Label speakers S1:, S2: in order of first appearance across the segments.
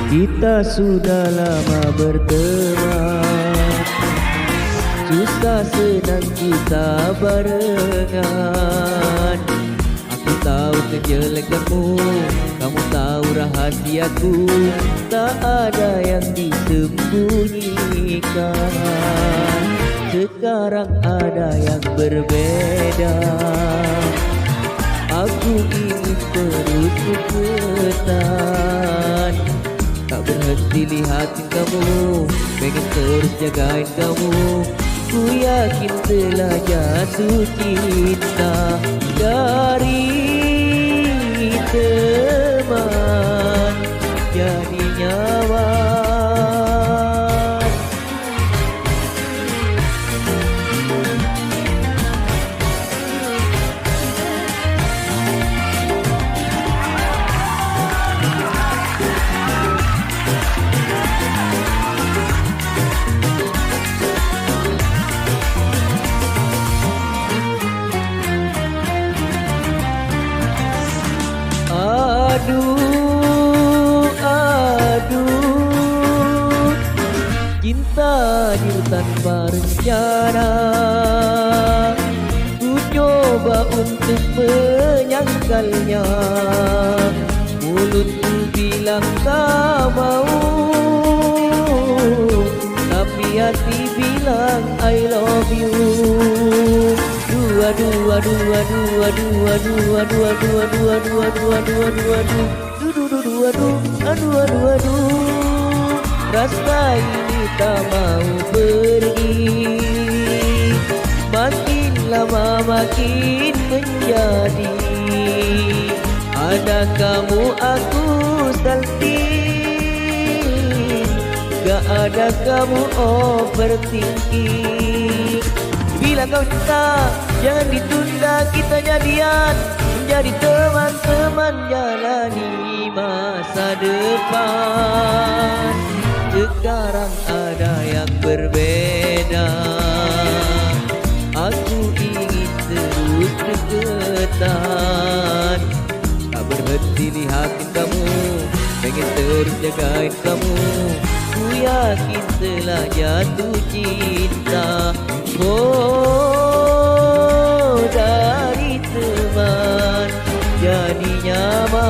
S1: Kita sudah lama berteman, susah senang kita barengan. Aku tahu kejelekanmu, kamu tahu rahasiaku, tak ada yang disembunyikan. Sekarang ada yang berbeda, aku ingin terus bertahan. Tak berhenti lihatin kamu, pengen terus jagain kamu. Ku yakin telah jatuh cinta dari teman jadi nyaman. Aduh, cinta di tanpa rencana. Ku coba untuk menyangkalnya, mulutku bilang tak mau, tapi hati bilang I love you. Aduh, aduh, aduh, aduh, aduh, aduh, aduh, aduh, aduh, aduh, aduh, aduh, aduh, rasa ini tak mau pergi, makin lama makin menjadi. Ada kamu aku salting, gak ada kamu overthinking. Bila kau cinta, jangan ditunda, kita jadian, menjadi teman-teman jalani masa depan. Sekarang ada yang berbeda, aku ingin terus deketan. Tak berhenti lihatin kamu, pengen terus jagain kamu. Ku yakin telah jatuh cinta. Oh, dari teman jadi nyaman.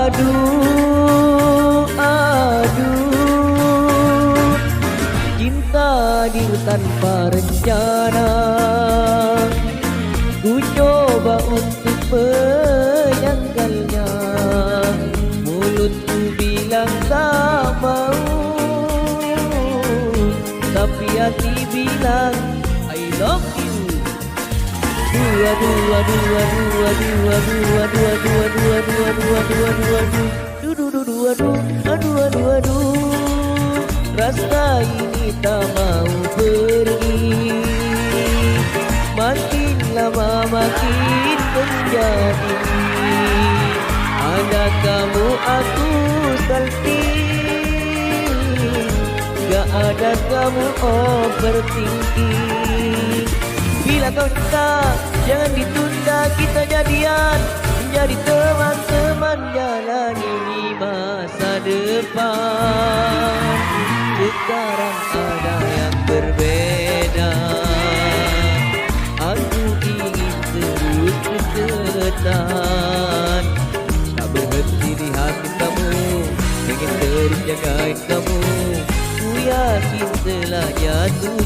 S1: Aduh, aduh, cinta hadir tanpa rencana. Ku coba untuk menyangkalnya, mulutku bilang tak mau, tapi hati bilang I love you. Aduh, aduh, aduh, aduh, aduh, aduh, aduh, aduh, aduh, aduh, aduh, aduh, aduh, rasa ini tak mau pergi, makin lama makin menjadi. Ada kamu aku salting, gak ada kamu overthinking. Bila kau cinta, jangan ditunda, kita jadian, menjadi teman-teman jalani masa depan. Sekarang ada yang berbeda, aku ingin terus deketan. Tak berhenti lihatin kamu, pengen terus jagain kamu. Ku yakin telah jatuh